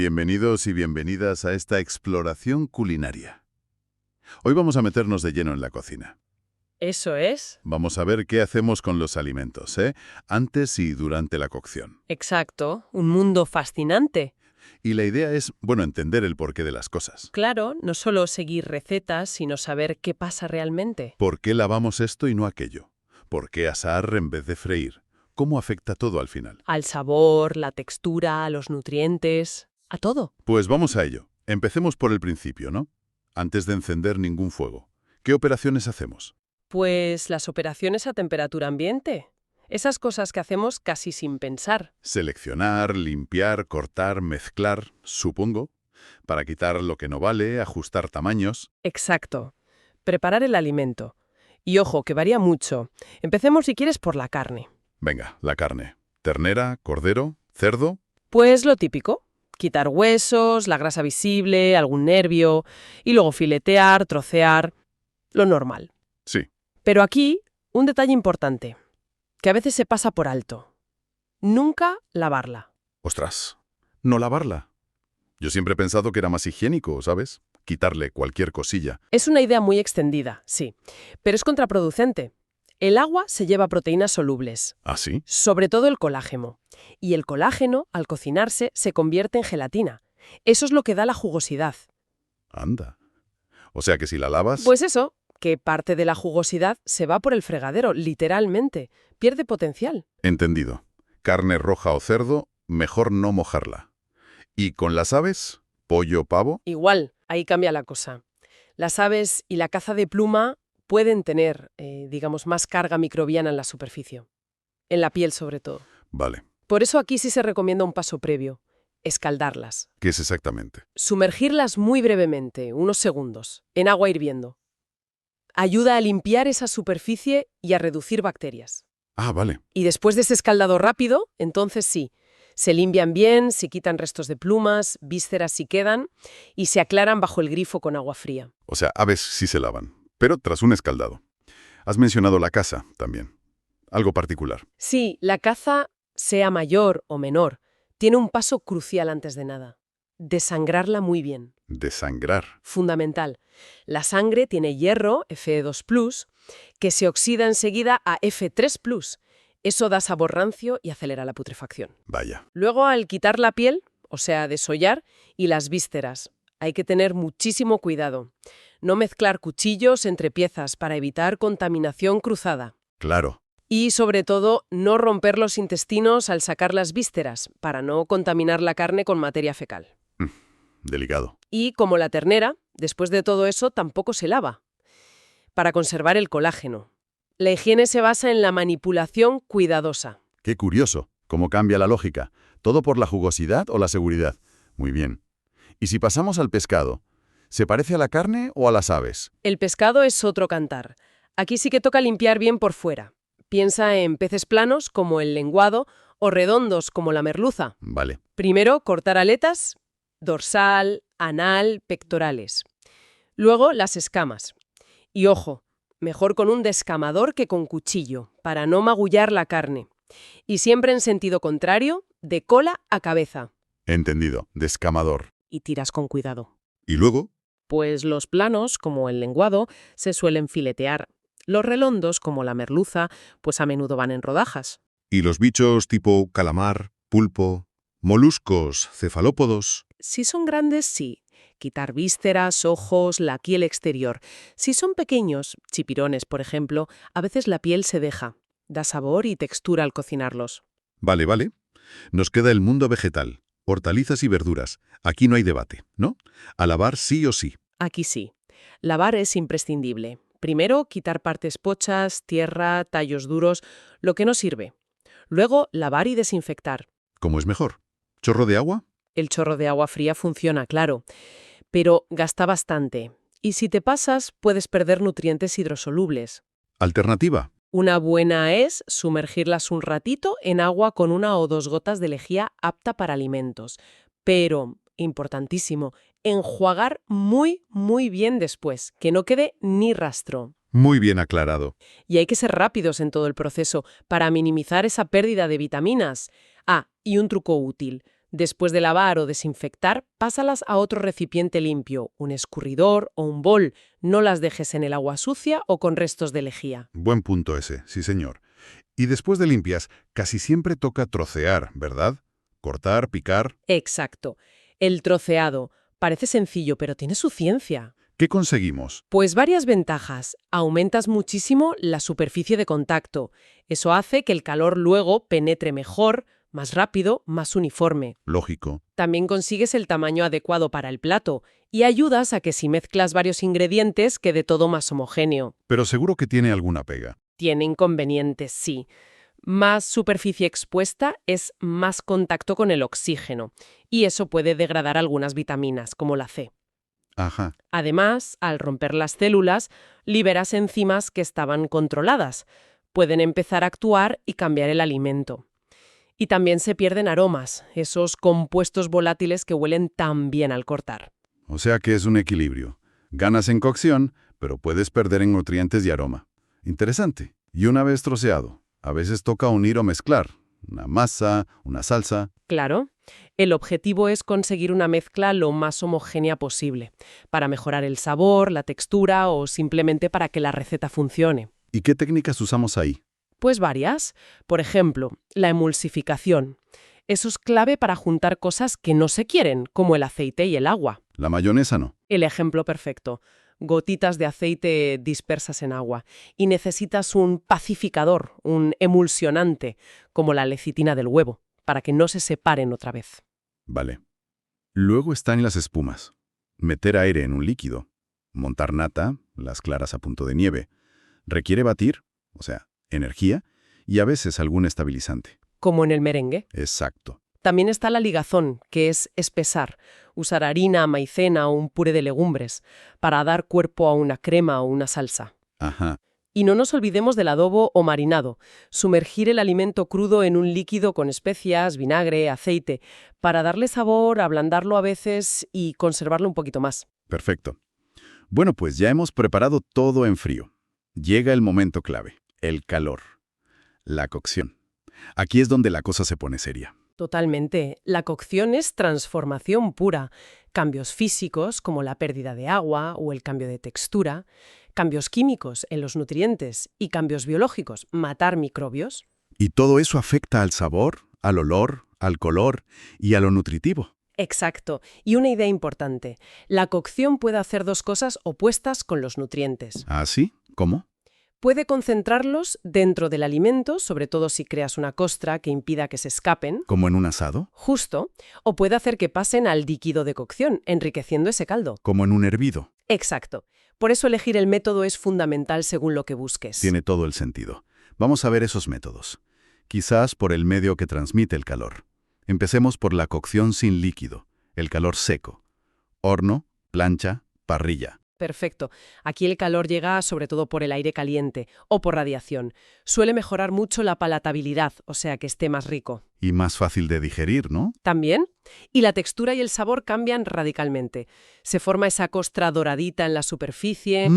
Bienvenidos y bienvenidas a esta exploración culinaria. Hoy vamos a meternos de lleno en la cocina. Eso es. Vamos a ver qué hacemos con los alimentos, antes y durante la cocción. Exacto. Un mundo fascinante. Y la idea es, entender el porqué de las cosas. Claro, no solo seguir recetas, sino saber qué pasa realmente. ¿Por qué lavamos esto y no aquello? ¿Por qué asar en vez de freír? ¿Cómo afecta todo al final? Al sabor, la textura, a los nutrientes, a todo. Pues vamos a ello. Empecemos por el principio, ¿no? Antes de encender ningún fuego. ¿Qué operaciones hacemos? Pues las operaciones a temperatura ambiente. Esas cosas que hacemos casi sin pensar. Seleccionar, limpiar, cortar, mezclar, supongo, para quitar lo que no vale, ajustar tamaños. Exacto. Preparar el alimento. Y ojo, que varía mucho. Empecemos, si quieres, por la carne. Venga, la carne. Ternera, cordero, cerdo. Pues lo típico. Quitar huesos, la grasa visible, algún nervio, y luego filetear, trocear. Lo normal. Sí. Pero aquí, un detalle importante, que a veces se pasa por alto. Nunca lavarla. Ostras, no lavarla. Yo siempre he pensado que era más higiénico, ¿sabes? Quitarle cualquier cosilla. Es una idea muy extendida, sí, pero es contraproducente. El agua se lleva proteínas solubles, ¿Ah, sí? sobre todo el colágeno. Y el colágeno, al cocinarse, se convierte en gelatina. Eso es lo que da la jugosidad. Anda. O sea que si la lavas... Pues eso, que parte de la jugosidad se va por el fregadero, literalmente. Pierde potencial. Entendido. Carne roja o cerdo, mejor no mojarla. ¿Y con las aves? ¿Pollo, pavo? Igual, ahí cambia la cosa. Las aves y la caza de pluma pueden tener, más carga microbiana en la superficie. En la piel, sobre todo. Vale. Por eso aquí sí se recomienda un paso previo. Escaldarlas. ¿Qué es exactamente? Sumergirlas muy brevemente, unos segundos, en agua hirviendo. Ayuda a limpiar esa superficie y a reducir bacterias. Ah, vale. Y después de ese escaldado rápido, entonces sí, se limpian bien, se quitan restos de plumas, vísceras si quedan, y se aclaran bajo el grifo con agua fría. O sea, aves sí se lavan, pero tras un escaldado. Has mencionado la caza también. Algo particular. Sí, la caza, sea mayor o menor, tiene un paso crucial antes de nada. Desangrarla muy bien. Desangrar. Fundamental. La sangre tiene hierro, Fe2+, que se oxida enseguida a F3+. Eso da sabor rancio y acelera la putrefacción. Vaya. Luego, al quitar la piel, o sea, desollar, y las vísceras, hay que tener muchísimo cuidado. No mezclar cuchillos entre piezas para evitar contaminación cruzada. Claro. Y, sobre todo, no romper los intestinos al sacar las vísceras, para no contaminar la carne con materia fecal. Delicado. Y, como la ternera, después de todo eso tampoco se lava, para conservar el colágeno. La higiene se basa en la manipulación cuidadosa. Qué curioso. ¿Cómo cambia la lógica? ¿Todo por la jugosidad o la seguridad? Muy bien. Y si pasamos al pescado, ¿se parece a la carne o a las aves? El pescado es otro cantar. Aquí sí que toca limpiar bien por fuera. Piensa en peces planos, como el lenguado, o redondos, como la merluza. Vale. Primero, cortar aletas, dorsal, anal, pectorales. Luego, las escamas. Y ojo, mejor con un descamador que con cuchillo, para no magullar la carne. Y siempre en sentido contrario, de cola a cabeza. Entendido. Descamador. Y tiras con cuidado. ¿Y luego? Pues los planos, como el lenguado, se suelen filetear. Los redondos, como la merluza, pues a menudo van en rodajas. ¿Y los bichos tipo calamar, pulpo, moluscos, cefalópodos? Si son grandes, sí. Quitar vísceras, ojos, la piel exterior. Si son pequeños, chipirones, por ejemplo, a veces la piel se deja. Da sabor y textura al cocinarlos. Vale, vale. Nos queda el mundo vegetal. Hortalizas y verduras. Aquí no hay debate, ¿no? A lavar sí o sí. Aquí sí. Lavar es imprescindible. Primero, quitar partes pochas, tierra, tallos duros, lo que no sirve. Luego, lavar y desinfectar. ¿Cómo es mejor? ¿Chorro de agua? El chorro de agua fría funciona, claro, pero gasta bastante. Y si te pasas, puedes perder nutrientes hidrosolubles. ¿Alternativa? Una buena es sumergirlas un ratito en agua con 1 o 2 gotas de lejía apta para alimentos. Pero, importantísimo, enjuagar muy, muy bien después, que no quede ni rastro. Muy bien aclarado. Y hay que ser rápidos en todo el proceso para minimizar esa pérdida de vitaminas. Ah, y un truco útil. Después de lavar o desinfectar, pásalas a otro recipiente limpio, un escurridor o un bol. No las dejes en el agua sucia o con restos de lejía. Buen punto ese, sí señor. Y después de limpias, casi siempre toca trocear, ¿verdad? Cortar, picar. Exacto. El troceado. Parece sencillo, pero tiene su ciencia. ¿Qué conseguimos? Pues varias ventajas. Aumentas muchísimo la superficie de contacto. Eso hace que el calor luego penetre mejor, más rápido, más uniforme. Lógico. También consigues el tamaño adecuado para el plato y ayudas a que si mezclas varios ingredientes quede todo más homogéneo. Pero seguro que tiene alguna pega. Tiene inconvenientes, sí. Más superficie expuesta es más contacto con el oxígeno y eso puede degradar algunas vitaminas, como la C. Ajá. Además, al romper las células, liberas enzimas que estaban controladas. Pueden empezar a actuar y cambiar el alimento. Y también se pierden aromas, esos compuestos volátiles que huelen tan bien al cortar. O sea que es un equilibrio. Ganas en cocción, pero puedes perder en nutrientes y aroma. Interesante. Y una vez troceado, a veces toca unir o mezclar. Una masa, una salsa. Claro, el objetivo es conseguir una mezcla lo más homogénea posible, para mejorar el sabor, la textura o simplemente para que la receta funcione. ¿Y qué técnicas usamos ahí? Pues varias. Por ejemplo, la emulsificación. Eso es clave para juntar cosas que no se quieren, como el aceite y el agua. La mayonesa no. El ejemplo perfecto. Gotitas de aceite dispersas en agua. Y necesitas un pacificador, un emulsionante, como la lecitina del huevo, para que no se separen otra vez. Vale. Luego están las espumas. Meter aire en un líquido. Montar nata, las claras a punto de nieve. Requiere batir, o sea, energía, y a veces algún estabilizante. Como en el merengue. Exacto. También está la ligazón, que es espesar. Usar harina, maicena o un puré de legumbres para dar cuerpo a una crema o una salsa. Ajá. Y no nos olvidemos del adobo o marinado. Sumergir el alimento crudo en un líquido con especias, vinagre, aceite, para darle sabor, ablandarlo a veces y conservarlo un poquito más. Perfecto. Bueno, pues ya hemos preparado todo en frío. Llega el momento clave, el calor. La cocción. Aquí es donde la cosa se pone seria. Totalmente. La cocción es transformación pura. Cambios físicos, como la pérdida de agua o el cambio de textura. Cambios químicos en los nutrientes y cambios biológicos, matar microbios. Y todo eso afecta al sabor, al olor, al color y a lo nutritivo. Exacto. Y una idea importante. La cocción puede hacer dos cosas opuestas con los nutrientes. ¿Ah, sí? ¿Cómo? Puede concentrarlos dentro del alimento, sobre todo si creas una costra que impida que se escapen, ¿Como en un asado? justo, o puede hacer que pasen al líquido de cocción, enriqueciendo ese caldo. ¿Como en un hervido? Exacto. Por eso elegir el método es fundamental según lo que busques. Tiene todo el sentido. Vamos a ver esos métodos. Quizás por el medio que transmite el calor. Empecemos por la cocción sin líquido, el calor seco. Horno, plancha, parrilla. Perfecto. Aquí el calor llega sobre todo por el aire caliente o por radiación. Suele mejorar mucho la palatabilidad, o sea que esté más rico. Y más fácil de digerir, ¿no? También, y la textura y el sabor cambian radicalmente. Se forma esa costra doradita en la superficie,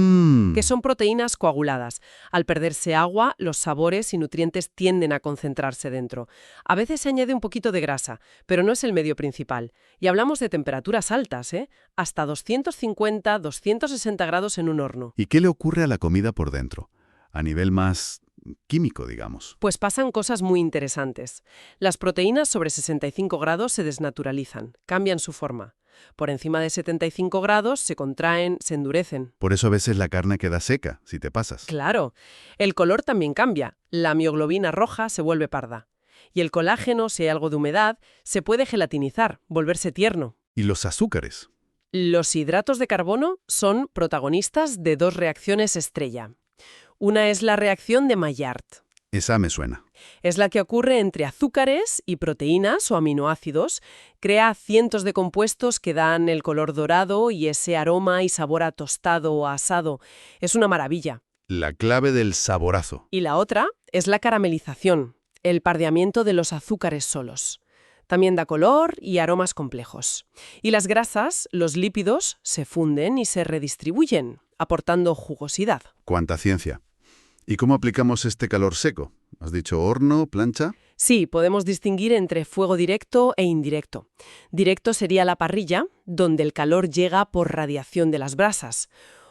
que son proteínas coaguladas. Al perderse agua, los sabores y nutrientes tienden a concentrarse dentro. A veces se añade un poquito de grasa, pero no es el medio principal. Y hablamos de temperaturas altas, ¿eh? Hasta 250, 260 grados en un horno. ¿Y qué le ocurre a la comida por dentro? A nivel más químico, digamos. Pues pasan cosas muy interesantes. Las proteínas sobre 65 grados se desnaturalizan, cambian su forma. Por encima de 75 grados se contraen, se endurecen. Por eso a veces la carne queda seca, si te pasas. Claro, el color también cambia. La mioglobina roja se vuelve parda. Y el colágeno, si hay algo de humedad, se puede gelatinizar, volverse tierno. ¿Y los azúcares? Los hidratos de carbono son protagonistas de dos reacciones estrella. Una es la reacción de Maillard. Esa me suena. Es la que ocurre entre azúcares y proteínas o aminoácidos. Crea cientos de compuestos que dan el color dorado y ese aroma y sabor a tostado o asado. Es una maravilla. La clave del saborazo. Y la otra es la caramelización, el pardeamiento de los azúcares solos. También da color y aromas complejos. Y las grasas, los lípidos, se funden y se redistribuyen, aportando jugosidad. ¡Cuánta ciencia! ¿Y cómo aplicamos este calor seco? ¿Has dicho horno, plancha? Sí, podemos distinguir entre fuego directo e indirecto. Directo sería la parrilla, donde el calor llega por radiación de las brasas,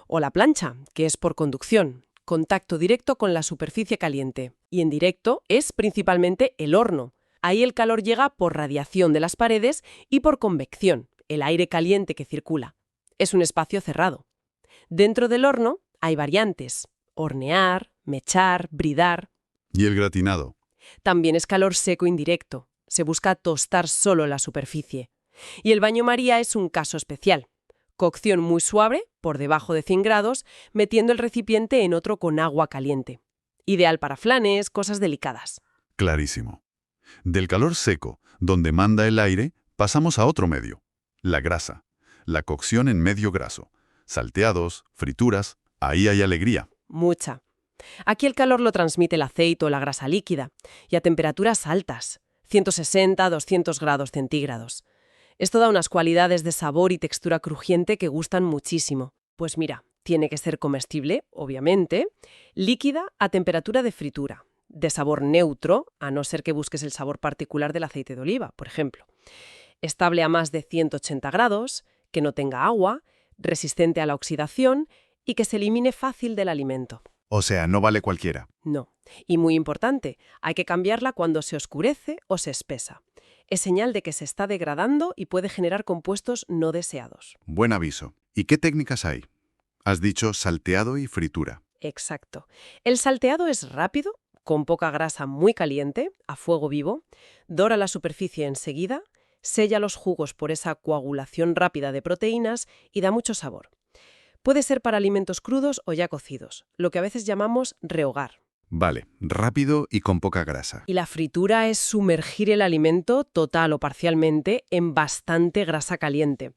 o la plancha, que es por conducción, contacto directo con la superficie caliente. Y indirecto es principalmente el horno. Ahí el calor llega por radiación de las paredes y por convección, el aire caliente que circula. Es un espacio cerrado. Dentro del horno hay variantes: hornear, mechar, bridar. ¿Y el gratinado? También es calor seco indirecto. Se busca tostar solo la superficie. Y el baño María es un caso especial. Cocción muy suave, por debajo de 100 grados, metiendo el recipiente en otro con agua caliente. Ideal para flanes, cosas delicadas. Clarísimo. Del calor seco, donde manda el aire, pasamos a otro medio, la grasa. La cocción en medio graso. Salteados, frituras, ahí hay alegría. Mucha. Aquí el calor lo transmite el aceite o la grasa líquida, y a temperaturas altas, 160-200 grados centígrados. Esto da unas cualidades de sabor y textura crujiente que gustan muchísimo. Pues mira, tiene que ser comestible, obviamente, líquida a temperatura de fritura, de sabor neutro, a no ser que busques el sabor particular del aceite de oliva, por ejemplo. Estable a más de 180 grados, que no tenga agua, resistente a la oxidación y que se elimine fácil del alimento. O sea, no vale cualquiera. No. Y muy importante, hay que cambiarla cuando se oscurece o se espesa. Es señal de que se está degradando y puede generar compuestos no deseados. Buen aviso. ¿Y qué técnicas hay? Has dicho salteado y fritura. Exacto. El salteado es rápido, con poca grasa muy caliente, a fuego vivo, dora la superficie enseguida, sella los jugos por esa coagulación rápida de proteínas y da mucho sabor. Puede ser para alimentos crudos o ya cocidos, lo que a veces llamamos rehogar. Vale, rápido y con poca grasa. Y la fritura es sumergir el alimento, total o parcialmente, en bastante grasa caliente.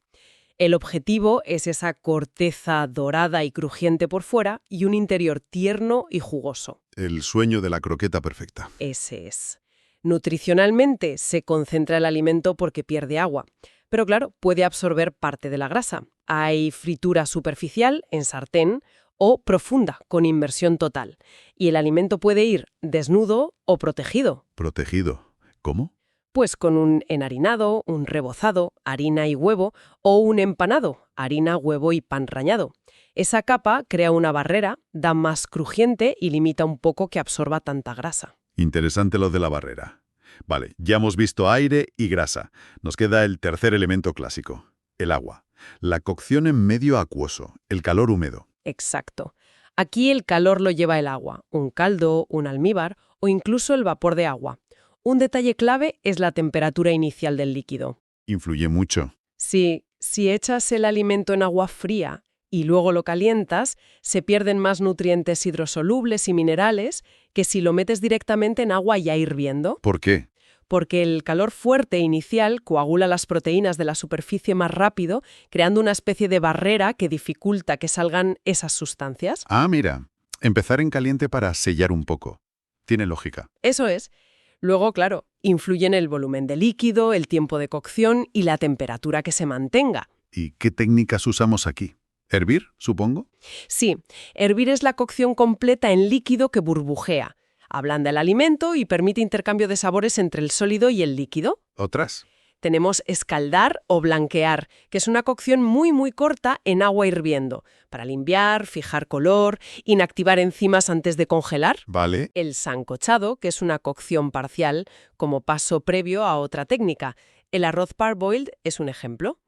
El objetivo es esa corteza dorada y crujiente por fuera y un interior tierno y jugoso. El sueño de la croqueta perfecta. Ese es. Nutricionalmente se concentra el alimento porque pierde agua. Pero claro, puede absorber parte de la grasa. Hay fritura superficial, en sartén, o profunda, con inmersión total. Y el alimento puede ir desnudo o protegido. ¿Protegido? ¿Cómo? Pues con un enharinado, un rebozado, harina y huevo, o un empanado, harina, huevo y pan rallado. Esa capa crea una barrera, da más crujiente y limita un poco que absorba tanta grasa. Interesante lo de la barrera. Vale, ya hemos visto aire y grasa. Nos queda el tercer elemento clásico, el agua. La cocción en medio acuoso, el calor húmedo. Exacto. Aquí el calor lo lleva el agua, un caldo, un almíbar o incluso el vapor de agua. Un detalle clave es la temperatura inicial del líquido. Influye mucho. Si echas el alimento en agua fría y luego lo calientas, se pierden más nutrientes hidrosolubles y minerales que si lo metes directamente en agua ya hirviendo. ¿Por qué? Porque el calor fuerte inicial coagula las proteínas de la superficie más rápido, creando una especie de barrera que dificulta que salgan esas sustancias. Ah, mira, empezar en caliente para sellar un poco. Tiene lógica. Eso es. Luego, claro, influyen el volumen de líquido, el tiempo de cocción y la temperatura que se mantenga. ¿Y qué técnicas usamos aquí? ¿Hervir, supongo? Sí, hervir es la cocción completa en líquido que burbujea. Ablanda el alimento y permite intercambio de sabores entre el sólido y el líquido. ¿Otras? Tenemos escaldar o blanquear, que es una cocción muy corta en agua hirviendo, para limpiar, fijar color, inactivar enzimas antes de congelar. Vale. El sancochado, que es una cocción parcial, como paso previo a otra técnica. El arroz parboiled es un ejemplo.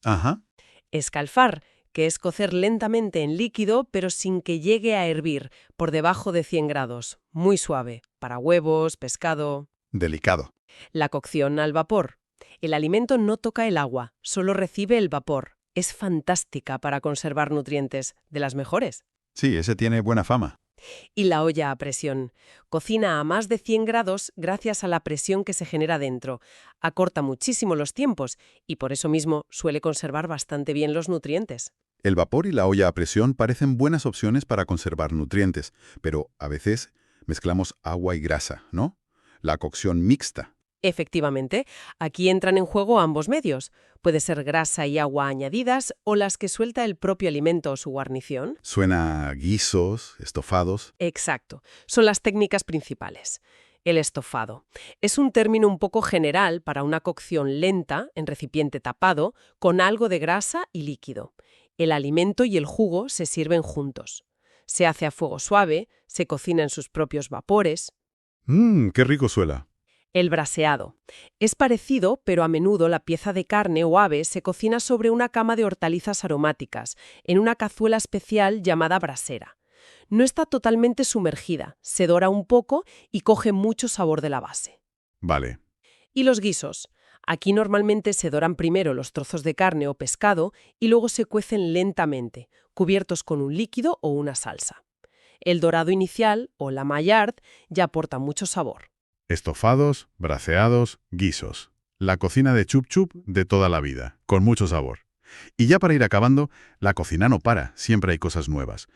Ajá. Escalfar, que es cocer lentamente en líquido, pero sin que llegue a hervir, por debajo de 100 grados, muy suave, para huevos, pescado. Delicado. La cocción al vapor. El alimento no toca el agua, solo recibe el vapor. Es fantástica para conservar nutrientes, de las mejores. Sí, ese tiene buena fama. Y la olla a presión. Cocina a más de 100 grados gracias a la presión que se genera dentro. Acorta muchísimo los tiempos y por eso mismo suele conservar bastante bien los nutrientes. El vapor y la olla a presión parecen buenas opciones para conservar nutrientes, pero a veces mezclamos agua y grasa, ¿no? La cocción mixta. Efectivamente, aquí entran en juego ambos medios. Puede ser grasa y agua añadidas o las que suelta el propio alimento o su guarnición. Suena a guisos, estofados. Exacto, son las técnicas principales. El estofado. Es un término un poco general para una cocción lenta, en recipiente tapado, con algo de grasa y líquido. El alimento y el jugo se sirven juntos. Se hace a fuego suave, se cocina en sus propios vapores. ¡Qué rico suena! El braseado. Es parecido, pero a menudo la pieza de carne o ave se cocina sobre una cama de hortalizas aromáticas, en una cazuela especial llamada brasera. No está totalmente sumergida, se dora un poco y coge mucho sabor de la base. Vale. Y los guisos. Aquí normalmente se doran primero los trozos de carne o pescado y luego se cuecen lentamente, cubiertos con un líquido o una salsa. El dorado inicial, o la maillard, ya aporta mucho sabor. Estofados, braseados, guisos. La cocina de chup chup de toda la vida, con mucho sabor. Y ya para ir acabando, la cocina no para, siempre hay cosas nuevas.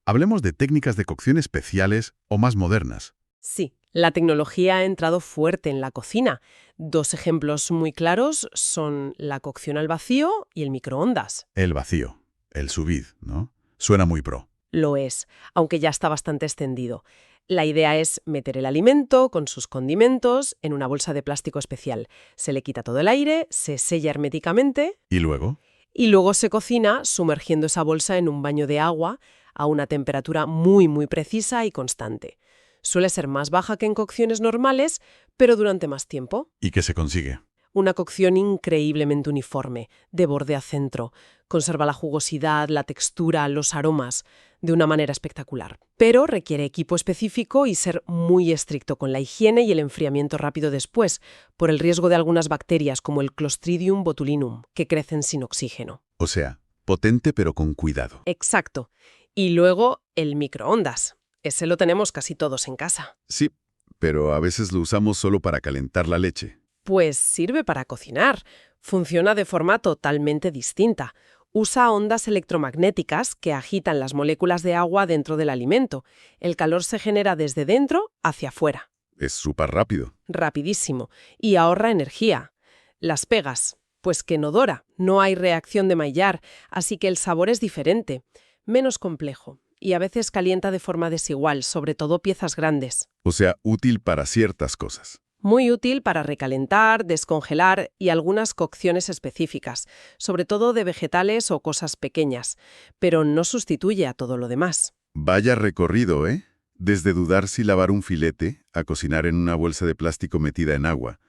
Hablemos de técnicas de cocción especiales o más modernas. Sí, la tecnología ha entrado fuerte en la cocina. Dos ejemplos muy claros son la cocción al vacío y el microondas. El vacío, el sous vide, ¿no? Suena muy pro. Lo es, aunque ya está bastante extendido. La idea es meter el alimento con sus condimentos en una bolsa de plástico especial. Se le quita todo el aire, se sella herméticamente ¿Y luego? y luego se cocina sumergiendo esa bolsa en un baño de agua a una temperatura muy, muy precisa y constante. Suele ser más baja que en cocciones normales, pero durante más tiempo. ¿Y qué se consigue? Una cocción increíblemente uniforme, de borde a centro. Conserva la jugosidad, la textura, los aromas, de una manera espectacular. Pero requiere equipo específico y ser muy estricto con la higiene y el enfriamiento rápido después, por el riesgo de algunas bacterias como el Clostridium botulinum, que crecen sin oxígeno. O sea, potente pero con cuidado. Exacto. Y luego el microondas. Ese lo tenemos casi todos en casa. Sí, pero a veces lo usamos solo para calentar la leche. Pues sirve para cocinar. Funciona de forma totalmente distinta. Usa ondas electromagnéticas que agitan las moléculas de agua dentro del alimento. El calor se genera desde dentro hacia afuera. Es súper rápido. Rapidísimo. Y ahorra energía. Las pegas. Pues que no dora. No hay reacción de Maillard, así que el sabor es diferente. Menos complejo. Y a veces calienta de forma desigual, sobre todo piezas grandes. O sea, útil para ciertas cosas. Muy útil para recalentar, descongelar y algunas cocciones específicas, sobre todo de vegetales o cosas pequeñas, pero no sustituye a todo lo demás. Vaya recorrido, ¿eh? Desde dudar si lavar un filete a cocinar en una bolsa de plástico metida en agua.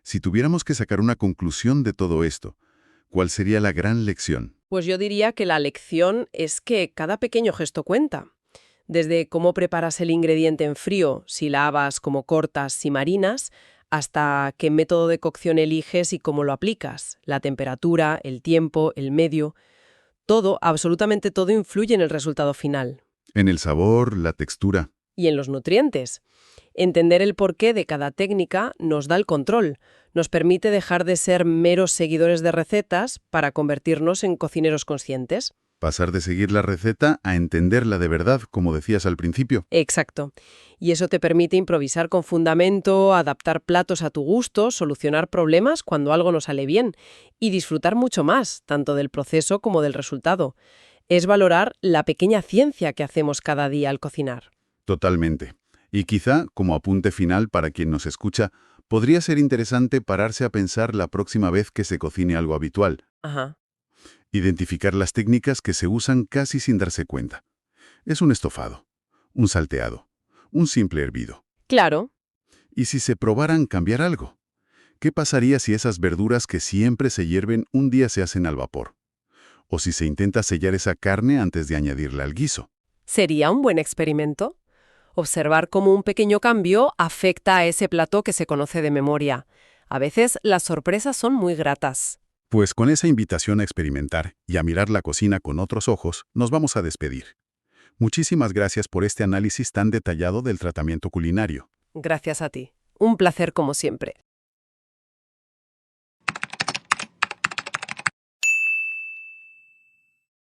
Si tuviéramos que sacar una conclusión de todo esto, ¿cuál sería la gran lección? Pues yo diría que la lección es que cada pequeño gesto cuenta. Desde cómo preparas el ingrediente en frío, si lavas, cómo cortas, si marinas, hasta qué método de cocción eliges y cómo lo aplicas. La temperatura, el tiempo, el medio. Todo, absolutamente todo influye en el resultado final. En el sabor, la textura. Y en los nutrientes. Entender el porqué de cada técnica nos da el control. Nos permite dejar de ser meros seguidores de recetas para convertirnos en cocineros conscientes. Pasar de seguir la receta a entenderla de verdad, como decías al principio. Exacto. Y eso te permite improvisar con fundamento, adaptar platos a tu gusto, solucionar problemas cuando algo no sale bien y disfrutar mucho más, tanto del proceso como del resultado. Es valorar la pequeña ciencia que hacemos cada día al cocinar. Totalmente. Y quizá, como apunte final para quien nos escucha, podría ser interesante pararse a pensar la próxima vez que se cocine algo habitual. Ajá. Identificar las técnicas que se usan casi sin darse cuenta. Es un estofado, un salteado, un simple hervido. Claro. ¿Y si se probaran cambiar algo? ¿Qué pasaría si esas verduras que siempre se hierven un día se hacen al vapor? ¿O si se intenta sellar esa carne antes de añadirla al guiso? ¿Sería un buen experimento? Observar cómo un pequeño cambio afecta a ese plato que se conoce de memoria. A veces las sorpresas son muy gratas. Pues con esa invitación a experimentar y a mirar la cocina con otros ojos, nos vamos a despedir. Muchísimas gracias por este análisis tan detallado del tratamiento culinario. Gracias a ti. Un placer como siempre.